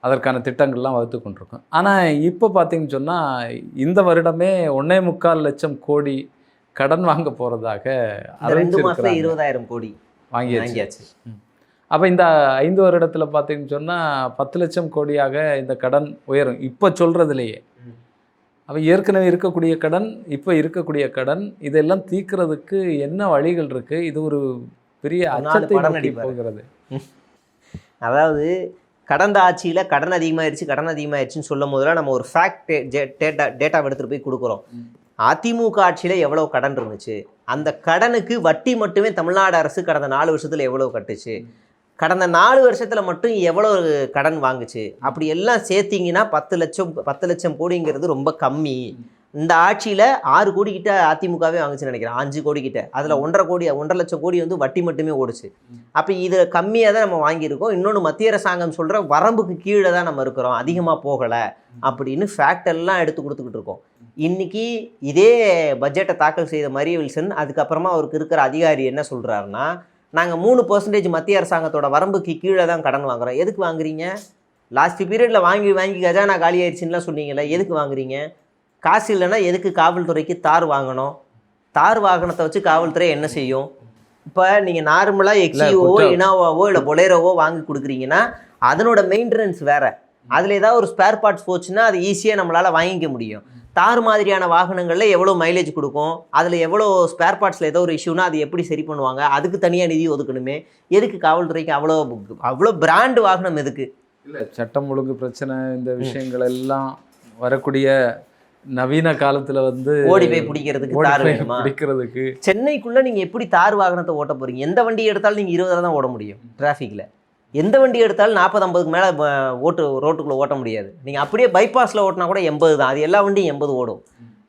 அதற்கான திட்டங்கள்லாம் வகுத்து கொண்டிருக்கோம். ஆனால் இப்போ பார்த்தீங்கன்னு சொன்னால் இந்த வருடமே 1.25 லட்சம் கோடி கடன் வாங்க போகிறதாக 2 மாதம் 20,000 கோடி வாங்கியாச்சு. அப்போ இந்த 5 வருடத்தில் பார்த்தீங்கன்னு சொன்னால் 10 லட்சம் கோடியாக இந்த கடன் உயரும் இப்போ சொல்கிறதுலையே. அப்போ ஏற்கனவே இருக்கக்கூடிய கடன், இப்போ இருக்கக்கூடிய கடன், இதெல்லாம் தீர்க்கிறதுக்கு என்ன வழிகள் இருக்குது? இது ஒரு பெரிய அச்சத்தை நோக்கி போகிறது. அதாவது கடந்த ஆட்சியில் கடன் அதிகமாகிடுச்சுன்னு சொல்லும் போதெல்லாம் நம்ம ஒரு ஃபேக்ட் டேட்டாவை எடுத்துகிட்டு போய் கொடுக்குறோம். அதிமுக ஆட்சியில் எவ்வளோ கடன் இருந்துச்சு, அந்த கடனுக்கு வட்டி மட்டுமே தமிழ்நாடு அரசு கடந்த 4 வருஷத்தில் எவ்வளோ கட்டுச்சு, கடந்த 4 வருஷத்தில் மட்டும் எவ்வளோ கடன் வாங்குச்சு, அப்படி எல்லாம் சேர்த்திங்கன்னா 10 லட்சம் கோடிங்கிறது ரொம்ப கம்மி. இந்த ஆட்சியில் 6 கோடி கிட்ட அதிமுகவே வாங்குச்சுன்னு நினைக்கிறேன், 5 கோடி கிட்ட. அதில் 1.5 லட்சம் கோடி வந்து வட்டி மட்டுமே ஓடுச்சு. அப்போ இது கம்மியாக தான் நம்ம வாங்கியிருக்கோம். இன்னொன்று, மத்திய அரசாங்கம் சொல்கிற வரம்புக்கு கீழே தான் நம்ம இருக்கிறோம், அதிகமாக போகலை அப்படின்னு ஃபேக்ட் எல்லாம் எடுத்து கொடுத்துக்கிட்டு இருக்கோம். இன்றைக்கி இதே பட்ஜெட்டை தாக்கல் செய்த மரிய வில்சன் அதுக்கப்புறமா அவருக்கு இருக்கிற அதிகாரி என்ன சொல்கிறாருன்னா, நாங்கள் 3% மத்திய அரசாங்கத்தோட வரம்புக்கு கீழே தான் கடன் வாங்குகிறோம். எதுக்கு வாங்குறீங்க? லாஸ்ட் பீரியடில் வாங்கி கஜானா காலி ஆயிடுச்சுன்னா சொன்னீங்களே, எதுக்கு வாங்குறீங்க? காசு இல்லைன்னா எதுக்கு காவல்துறைக்கு தார் வாங்கணும்? தார் வாகனத்தை வச்சு காவல்துறை என்ன செய்யும்? இப்போ நீங்கள் நார்மலாக எக்ஸிஓவோ இனோவாவோ இல்லை பொலேரோவோ வாங்கி கொடுக்குறீங்கன்னா அதனோட மெயின்டெனன்ஸ் வேறு. அதில் ஏதாவது ஒரு ஸ்பேர் பார்ட்ஸ் போச்சுன்னா அது ஈஸியாக நம்மளால் வாங்கிக்க முடியும். தார் மாதிரியான வாகனங்களில் எவ்வளோ மைலேஜ் கொடுக்கும், அதில் எவ்வளோ ஸ்பேர் பார்ட்ஸில் ஏதோ ஒரு இஷ்யூனா அது எப்படி சரி பண்ணுவாங்க, அதுக்கு தனியாக நிதி ஒதுக்கணுமே. எதுக்கு காவல்துறைக்கு அவ்வளோ பிராண்டு வாகனம் எதுக்கு? இல்லை, சட்டம் ஒழுங்கு பிரச்சனை, இந்த விஷயங்கள் எல்லாம் வரக்கூடிய நவீன காலத்தில் வந்து ஓடி போய் பிடிக்கிறதுக்கு தார் வேணுமா? பிடிக்கிறதுக்கு சென்னைக்குள்ளே நீங்கள் எப்படி தார் வாகனத்தை ஓட்ட போகிறீங்க? எந்த வண்டி எடுத்தாலும் நீங்கள் 20 தான் ஓட முடியும் டிராஃபிக்கில். எந்த வண்டி எடுத்தாலும் 40-50க்கு மேலே ரோட்டுக்குள்ளே ஓட்ட முடியாது. நீங்கள் அப்படியே பைபாஸில் ஓட்டினா கூட 80 தான். அது எல்லா வண்டியும் 80 ஓடும்.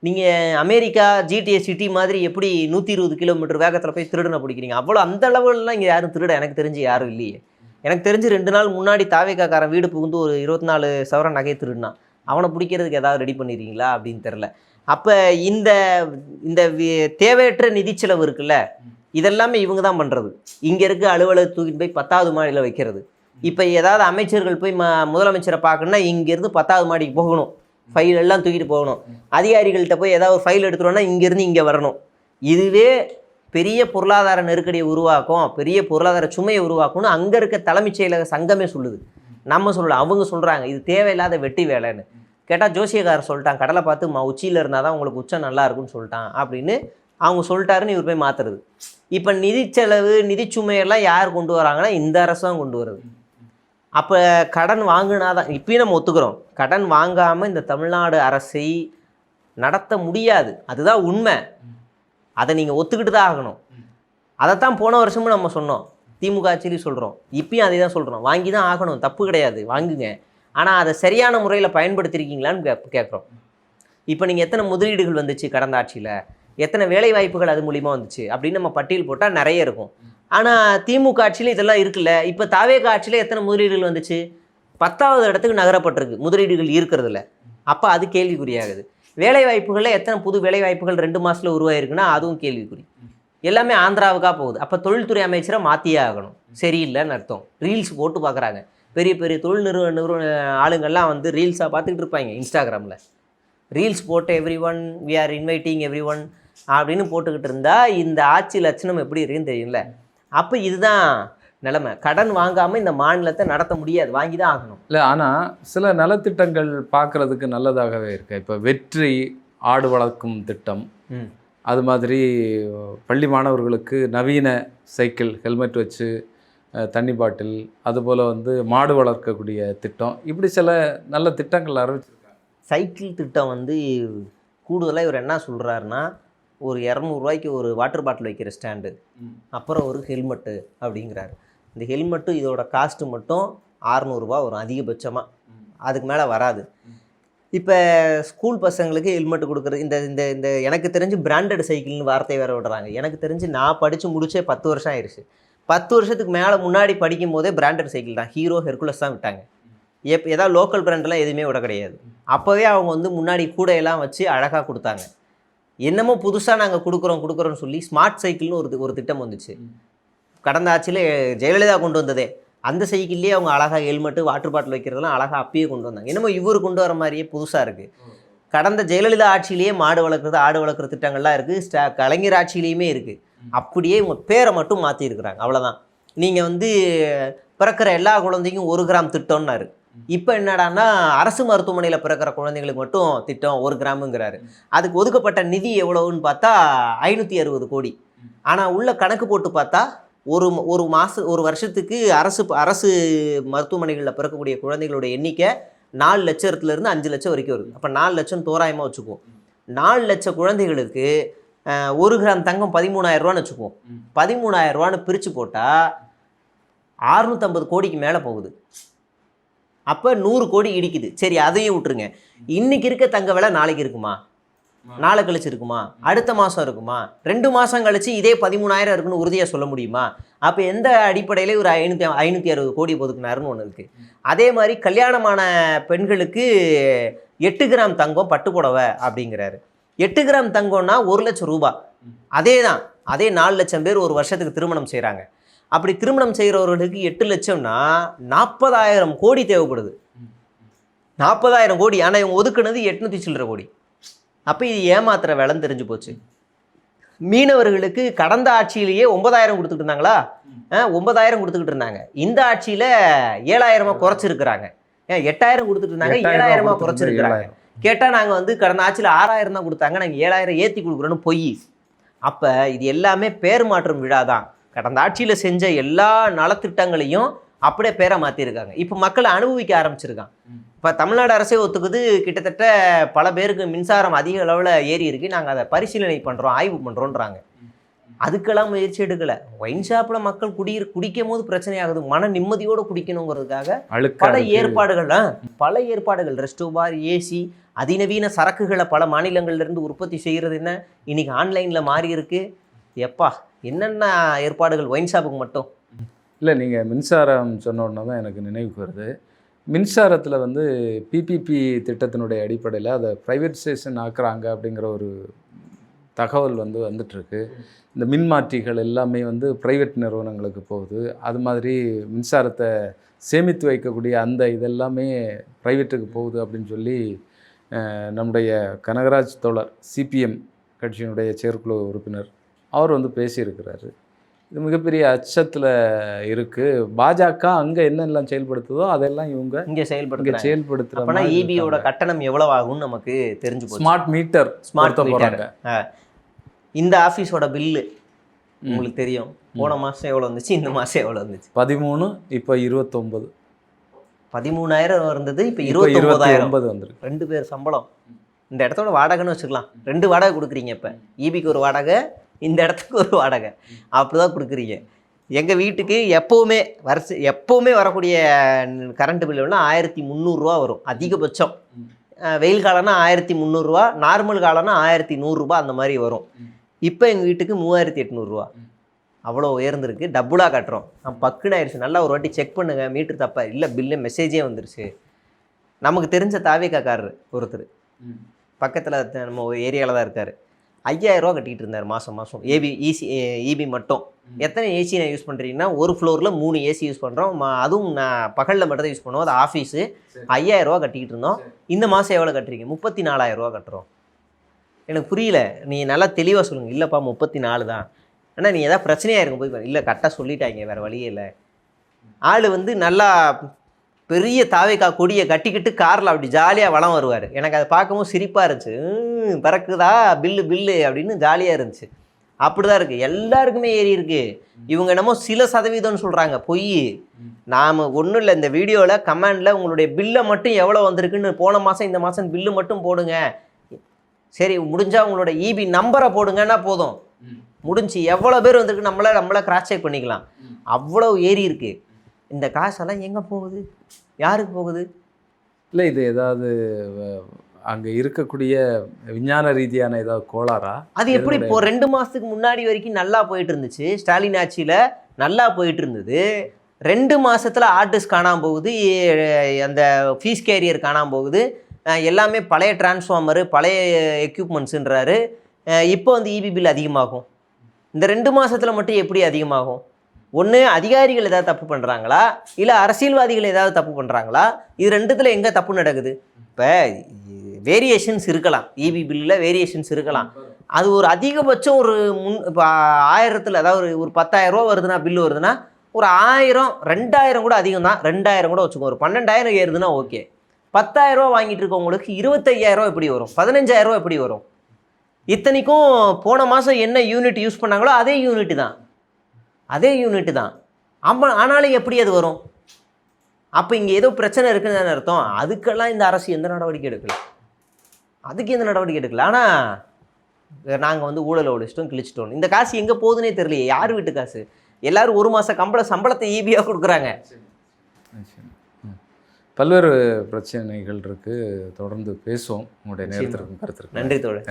நீங்கள் அமெரிக்கா GTA சிட்டி மாதிரி எப்படி 120 கிலோமீட்டர் வேகத்தில் போய் திருடனை பிடிக்கிறீங்க? அவ்வளோ அந்த லெவல்லாம் இங்கே யாரும் திருட எனக்கு தெரிஞ்சு யாரும் இல்லையே. எனக்கு தெரிஞ்சு 2 நாள் முன்னாடி தாவேக்காரன் வீடு புகுந்து ஒரு 24 சவரன் நகை திருடினான். அவனை பிடிக்கிறதுக்கு ஏதாவது ரெடி பண்ணிடுறீங்களா அப்படின்னு தெரில. அப்போ இந்த தேவையற்ற நிதி செலவு இருக்குல்ல, இதெல்லாமே இவங்க தான் பண்ணுறது. இங்கே இருக்க அலுவலகத்தை தூக்கிட்டு போய் 10வது மாடியில் வைக்கிறது. இப்போ ஏதாவது அமைச்சர்கள் போய் முதலமைச்சரை பார்க்கணுன்னா இங்கேருந்து 10வது மாடிக்கு போகணும், ஃபைல் எல்லாம் தூக்கிட்டு போகணும். அதிகாரிகள்கிட்ட போய் ஏதாவது ஒரு ஃபைல் எடுத்துட்டோன்னா இங்கேருந்து இங்கே வரணும். இதுவே பெரிய பொருளாதார நெருக்கடியை உருவாக்கும், பெரிய பொருளாதார சுமையை உருவாக்கும்னு அங்கே இருக்க தலைமைச் செயலக சங்கமே சொல்லுது. நம்ம சொல்லல, அவங்க சொல்கிறாங்க இது தேவையில்லாத வெட்டி வேலைன்னு. கேட்டால் ஜோசியக்காரர் சொல்லிட்டான், கடலை பார்த்து உச்சியில் இருந்தால் தான் உங்களுக்கு உச்சம் நல்லா இருக்குன்னு சொல்லிட்டான் அப்படின்னு அவங்க சொல்லிட்டாருன்னு இவர் போய் மாற்றுறது. இப்போ நிதி செலவு நிதி சுமையெல்லாம் யார் கொண்டு வராங்கன்னா இந்த அரசு தான் கொண்டு வருது. அப்போ கடன் வாங்கினாதான், இப்பயும் நம்ம ஒத்துக்கிறோம், கடன் வாங்காமல் இந்த தமிழ்நாடு அரசை நடத்த முடியாது, அதுதான் உண்மை. அதை நீங்கள் ஒத்துக்கிட்டு தான் ஆகணும். அதைத்தான் போன வருஷமும் நம்ம சொன்னோம், திமுக ஆட்சியிலையும் சொல்கிறோம், இப்பயும் அதே தான் சொல்கிறோம். வாங்கி தான் ஆகணும், தப்பு கிடையாது, வாங்குங்க. ஆனால் அதை சரியான முறையில் பயன்படுத்திருக்கீங்களான்னு கேட்குறோம். இப்போ நீங்கள் எத்தனை முதலீடுகள் வந்துச்சு கடந்த ஆட்சியில், எத்தனை வேலை வாய்ப்புகள் அது மூலிமா வந்துச்சு அப்படின்னு நம்ம பட்டியல் போட்டால் நிறைய இருக்கும். ஆனால் திமுக ஆட்சியில் இதெல்லாம் இருக்குல்ல. இப்போ தாவேக ஆட்சியில் எத்தனை முதலீடுகள் வந்துச்சு, 10வது இடத்துக்கு நகரப்பட்டிருக்கு முதலீடுகள் இருக்கிறதுல. அப்போ அது கேள்விக்குறியாகுது. வேலை வாய்ப்புகளில் எத்தனை புது வேலை வாய்ப்புகள் 2 மாதத்தில் உருவாயிருக்குன்னா அதுவும் கேள்விக்குறி. எல்லாமே ஆந்திராவுக்காக போகுது. அப்போ தொழில்துறை அமைச்சரை மாற்றியே ஆகணும், சரியில்லைன்னு அர்த்தம். ரீல்ஸ் போட்டு பார்க்குறாங்க, பெரிய பெரிய தொழில் நிறுவன ஆளுங்கள்லாம் வந்து ரீல்ஸாக பார்த்துக்கிட்டு இருப்பாங்க இன்ஸ்டாகிராமில். ரீல்ஸ் போட்டு everyone we are inviting everyone அப்படின்னு போட்டுக்கிட்டு இருந்தால் இந்த ஆட்சி லட்சணம் எப்படி இருக்குன்னு தெரியல. அப்போ இதுதான் நிலைமை. கடன் வாங்காமல் இந்த மாநிலத்தை நடத்த முடியாது, வாங்கி தான் ஆகணும். இல்லை, ஆனால் சில நலத்திட்டங்கள் பார்க்குறதுக்கு நல்லதாகவே இருக்கு. இப்போ வெற்றி ஆடு வளர்க்கும் திட்டம், அது மாதிரி பள்ளி மாணவர்களுக்கு நவீன சைக்கிள் ஹெல்மெட் வச்சு தண்ணி பாட்டில், அதுபோல் வந்து மாடு வளர்க்கக்கூடிய திட்டம், இப்படி சில நல்ல திட்டங்கள் அறிவிச்சிருக்காங்க. சைக்கிள் திட்டம் வந்து கூடுதலாக இவர் என்ன சொல்கிறாருன்னா, ஒரு 200 ரூபாய்க்கு ஒரு வாட்டர் பாட்டில் வைக்கிற ஸ்டாண்டு, அப்புறம் ஒரு ஹெல்மெட்டு அப்படிங்கிறாரு. இந்த ஹெல்மெட்டு இதோட காஸ்ட்டு மட்டும் 600 ரூபா வரும் அதிகபட்சமாக, அதுக்கு மேலே வராது. இப்போ ஸ்கூல் பசங்களுக்கு ஹெல்மெட் கொடுக்குறது, இந்த இந்த இந்த எனக்கு தெரிஞ்சு பிராண்டட் சைக்கிள்னு வார்த்தை வேறு விடுறாங்க. எனக்கு தெரிஞ்சு நான் படித்து முடிச்சே 10 வருஷம் ஆயிடுச்சு. 10 வருஷத்துக்கு மேலே முன்னாடி படிக்கும் போதே பிராண்டட் சைக்கிள் தான், ஹீரோ ஹெர்குலஸ் தான் விட்டாங்க. ஏதாவது லோக்கல் பிராண்டெலாம் எதுவுமே விட கிடையாது. அப்போவே அவங்க வந்து முன்னாடி கூடையெல்லாம் வச்சு அழகாக கொடுத்தாங்க. என்னமோ புதுசாக நாங்கள் கொடுக்குறோன்னு சொல்லி ஸ்மார்ட் சைக்கிள்னு ஒரு திட்டம் வந்துச்சு கடந்த ஆட்சியில், ஜெயலலிதா கொண்டு வந்ததே. அந்த சைக்கிள்லேயே அவங்க அழகாக ஹெல்மெட்டு வாட்டர் பாட்டில் வைக்கிறதெல்லாம் அழகாக அப்பயே கொண்டு வந்தாங்க. என்னமோ இவர் கொண்டு வர மாதிரியே புதுசாக இருக்குது. கடந்த ஜெயலலிதா ஆட்சியிலேயே மாடு வளர்க்குறது ஆடு வளர்க்குற திட்டங்கள்லாம் இருக்குது, கலைஞர் ஆட்சியிலையுமே இருக்குது. அப்படியே உங்கள் பேரை மட்டும் மாற்றிருக்கிறாங்க, அவ்வளோதான். நீங்கள் வந்து பிறக்கிற எல்லா குழந்தைக்கும் 1 கிராம் திட்டம்னாரு. இப்போ என்னடான்னா அரசு மருத்துவமனையில் பிறக்கிற குழந்தைங்களுக்கு மட்டும் திட்டம் 1 கிராமுங்கிறாரு. அதுக்கு ஒதுக்கப்பட்ட நிதி எவ்வளவுன்னு பார்த்தா 560 கோடி. ஆனால் உள்ள கணக்கு போட்டு பார்த்தா ஒரு வருஷத்துக்கு அரசு மருத்துவமனைகளில் பிறக்கக்கூடிய குழந்தைகளோட எண்ணிக்கை 4 லட்சத்துலேருந்து 5 லட்சம் வரைக்கும் வருது. அப்போ 4 லட்சம் தோராயமாக வச்சுக்குவோம். 4 லட்சம் குழந்தைகளுக்கு 1 கிராம் தங்கம் 13,000 ரூபான்னு வச்சுக்குவோம். 13,000 ரூபான்னு பிரித்து போட்டால் 650 கோடிக்கு மேலே போகுது. அப்போ 100 கோடி இடிக்குது. சரி, அதையும் விட்டுருங்க. இன்றைக்கி இருக்க தங்க விலை நாளைக்கு இருக்குமா, நாளை கழிச்சு இருக்குமா, அடுத்த மாதம் இருக்குமா, 2 மாதம் கழிச்சு இதே 13,000 இருக்குன்னு உறுதியாக சொல்ல முடியுமா? அப்போ எந்த அடிப்படையில் ஒரு 560 கோடி ஒதுக்குனாருன்னு ஒன்று இருக்குது. அதே மாதிரி கல்யாணமான பெண்களுக்கு 8 கிராம் தங்கம் பட்டுப்புடவை அப்படிங்கிறாரு. 8 கிராம் தங்கம்னா 1 லட்சம் ரூபாய். அதே 4 லட்சம் பேர் ஒரு வருஷத்துக்கு திருமணம் செய்கிறாங்க. அப்படி திருமணம் செய்கிறவர்களுக்கு 8 லட்சம்னா 40,000 கோடி தேவைப்படுது. 40,000 கோடி. ஆனால் இவங்க ஒதுக்குனது 800 சில்லற கோடி. அப்போ இது ஏமாத்துற வேலைன்னு தெரிஞ்சு போச்சு. மீனவர்களுக்கு கடந்த ஆட்சியிலேயே 9,000 கொடுத்துக்கிட்டு இருந்தாங்களா, 9,000 கொடுத்துக்கிட்டு இருந்தாங்க. இந்த ஆட்சியில் 7,000 குறைச்சிருக்கிறாங்க. 8,000 கொடுத்துட்டு இருந்தாங்க, 7,000 குறைச்சிருக்கிறாங்க. கேட்டால் நாங்கள் வந்து கடந்த ஆட்சியில் 6,000 தான் கொடுத்தாங்க, நாங்கள் 7,000 ஏற்றி கொடுக்குறோன்னு பொய். அப்போ இது எல்லாமே பேர் மாற்றும் விழா தான். கடந்த ஆட்சியில் செஞ்ச எல்லா நலத்திட்டங்களையும் அப்படியே பேரை மாற்றிருக்காங்க. இப்போ மக்களை அனுபவிக்க ஆரம்பிச்சிருக்காங்க. இப்போ தமிழ்நாடு அரசே ஒத்துக்குது, கிட்டத்தட்ட பல பேருக்கு மின்சாரம் அதிக அளவில் ஏறி இருக்குது, நாங்கள் அதை பரிசீலனை பண்ணுறோம், ஆய்வு பண்ணுறோன்றாங்க. அதுக்கெல்லாம் முயற்சி எடுக்கலை. ஒயின் ஷாப்பில் மக்கள் குடிக்கும் போது பிரச்சனையாகுது, மன நிம்மதியோடு குடிக்கணுங்கிறதுக்காக பல ஏற்பாடுகள் ரெஸ்டோ பார், ஏசி, அதிநவீன சரக்குகளை பல மாநிலங்கள்லேருந்து உற்பத்தி செய்கிறது. என்ன இன்னைக்கு ஆன்லைனில் மாறி இருக்கு. எப்பா என்னென்ன ஏற்பாடுகள் ஒயின் ஷாப்புக்கு மட்டும். இல்லை, நீங்கள் மின்சாரம் சொன்னோன்னா தான் எனக்கு நினைவுக்கு வருது. மின்சாரத்தில் வந்து பிபிபி திட்டத்தினுடைய அடிப்படையில் அதை ப்ரைவேட்டைசேஷன் ஆக்குறாங்க அப்படிங்கிற ஒரு தகவல் வந்து வந்துட்டுருக்கு. இந்த மின்மாற்றிகள் எல்லாமே வந்து ப்ரைவேட் நிறுவனங்களுக்கு போகுது. அது மாதிரி மின்சாரத்தை சேமித்து வைக்கக்கூடிய அந்த இதெல்லாமே ப்ரைவேட்டுக்கு போகுது அப்படின்னு சொல்லி நம்முடைய கனகராஜ் தோழர் சிபிஎம் கட்சியினுடைய செயற்குழு உறுப்பினர் அவர் வந்து பேசியிருக்கிறாரு. இது மிகப்பெரிய அச்சத்தில் இருக்குது. பாஜக அங்கே என்னெல்லாம் செயல்படுத்துதோ அதெல்லாம் இவங்க இங்கே செயல்படுத்துகிறாங்க. ஈபியோட கட்டணம் எவ்வளவு ஆகும்னு நமக்கு தெரிஞ்சு போச்சு. ஸ்மார்ட் மீட்டர் போகிறாங்க. இந்த ஆஃபீஸோட பில்லு உங்களுக்கு தெரியும். போன மாதம் எவ்வளோ வந்துச்சு, இந்த மாதம் எவ்வளோ வந்துச்சு? 13, இப்போ 29. 13,000 இருந்தது, இப்போ 29,000 வந்துருக்கு. 2 பேர் சம்பளம். இந்த இடத்தோட வாடகைன்னு வச்சுக்கலாம். 2 வாடகை கொடுக்குறீங்க. இப்போ ஈபிக்கு ஒரு வாடகை, இந்த இடத்துக்கு ஒரு வாடகை, அப்படிதான் கொடுக்குறீங்க. எங்கள் வீட்டுக்கு எப்போவுமே வரக்கூடிய கரண்ட் பில்லுனா 1300 வரும் அதிகபட்சம். வெயில் காலம்னா 1300, நார்மல் காலம்னா 1100 அந்த மாதிரி வரும். இப்போ எங்கள் வீட்டுக்கு 3800. அவ்வளோ உயர்ந்திருக்கு. டபுளாக கட்டுறோம். பக்குன்னு ஆயிடுச்சு. நல்லா ஒரு வாட்டி செக் பண்ணுங்க, மீட்ரு தப்பா இல்லை, பில்லு மெசேஜே வந்துருச்சு. நமக்கு தெரிஞ்ச தாவேக்காரர் ஒருத்தர் பக்கத்தில் நம்ம ஒரு ஏரியாவில் தான் இருக்கார். 5000 கட்டிகிட்டு இருந்தார் மாதம் ஈபி மட்டும். எத்தனை ஏசி நான் யூஸ் பண்ணுறீங்கன்னா, ஒரு ஃப்ளோரில் 3 ஏசி யூஸ் பண்ணுறோம். அதுவும் நான் பகலில் மட்டும் தான் யூஸ் பண்ணுவோம். அது ஆஃபீஸு. 5000 கட்டிக்கிட்டு இருந்தோம். இந்த மாதம் எவ்வளோ கட்டுறீங்க? 34,000 கட்டுறோம். எனக்கு புரியல. நீ நல்லா தெளிவாக சொல்லுங்கள். இல்லைப்பா 34 தான். ஆனால் நீ எதாவது பிரச்சனையாக இருக்கும் போய் இல்லை கரெக்டாக சொல்லிட்டாங்க, வேறு வழியே இல்லை. ஆள் வந்து நல்லா பெரிய தாவேக்கா கொடியை கட்டிக்கிட்டு காரில் அப்படி ஜாலியாக வளம் வருவார். எனக்கு அதை பார்க்கவும் சிரிப்பாக இருந்துச்சு. பறக்குதா பில்லு அப்படின்னு ஜாலியாக இருந்துச்சு. அப்படி தான் இருக்குது. எல்லாருக்குமே ஏறி இருக்குது. இவங்க என்னமோ சில சதவீதம்னு சொல்கிறாங்க, பொய். நாம் ஒன்றும் இல்லை, இந்த வீடியோவில் கமெண்டில் உங்களுடைய பில்லை மட்டும் எவ்வளோ வந்திருக்குன்னு போன மாதம் இந்த மாதம் பில்லு மட்டும் போடுங்க. சரி, முடிஞ்சால் உங்களோட ஈபி நம்பரை போடுங்கன்னா போதும், முடிஞ்சு எவ்வளோ பேர் வந்திருக்கு நம்மளை கிராஸ் செக் பண்ணிக்கலாம். அவ்வளோ ஏறி இருக்குது. இந்த காசெல்லாம் எங்கே போகுது, யாருக்கு போகுது? இல்லை, இது ஏதாவது அங்கே இருக்கக்கூடிய விஞ்ஞான ரீதியான ஏதாவது கோளாறா? அது எப்படி இப்போ 2 மாதத்துக்கு முன்னாடி வரைக்கும் நல்லா போயிட்டு இருந்துச்சு. ஸ்டாலின் ஆட்சியில் நல்லா போயிட்டு இருந்தது. 2 மாதத்தில் ஆர்டிஸ்ட் காணாமல் போகுது, அந்த ஃபீஸ் கேரியர் காணாமல் போகுது. எல்லாமே பழைய டிரான்ஸ்ஃபார்மரு, பழைய எக்யூப்மெண்ட்ஸுன்றாரு. இப்போ வந்து இபி பில் அதிகமாகும். இந்த 2 மாதத்தில் மட்டும் எப்படி அதிகமாகும்? ஒன்று அதிகாரிகள் ஏதாவது தப்பு பண்ணுறாங்களா, இல்லை அரசியல்வாதிகள் ஏதாவது தப்பு பண்ணுறாங்களா? இது 2த்தில் எங்கே தப்பு நடக்குது? இப்போ வேரியேஷன்ஸ் இருக்கலாம், இபி பில்லில் வேரியேஷன்ஸ் இருக்கலாம். அது ஒரு அதிகபட்சம் ஒரு இப்போ 1000, அதாவது ஒரு 10,000 வருதுன்னா, பில்லு வருதுன்னா ஒரு 1000, 2000 கூட அதிகம் தான். 2000 கூட வச்சுக்கோ. ஒரு 12,000 ஏறுதுன்னா ஓகே. 10,000 வாங்கிட்டு இருக்கவங்களுக்கு 25,000 எப்படி வரும்? 15,000 எப்படி வரும்? இத்தனைக்கும் போன மாதம் என்ன யூனிட் யூஸ் பண்ணாங்களோ அதே யூனிட்டு தான். ஆனாலும் எப்படி அது வரும்? அப்போ இங்கே ஏதோ பிரச்சனை இருக்குன்னு அர்த்தம். அதுக்கெல்லாம் இந்த அரசு எந்த நடவடிக்கை எடுக்கல. ஆனால் நாங்கள் வந்து ஊழலை ஒழிச்சிட்டோம், கிழிச்சிட்டோம். இந்த காசு எங்கே போகுதுன்னே தெரியலையே. யார் வீட்டு காசு? எல்லாரும் 1 மாத சம்பளத்தை ஈபியாக கொடுக்குறாங்க. பல்வேறு பிரச்சனைகள் இருக்குது. தொடர்ந்து பேசுவோம். உங்களுடைய நேரத்திற்கும் கருத்திற்கும் நன்றி தோழர்.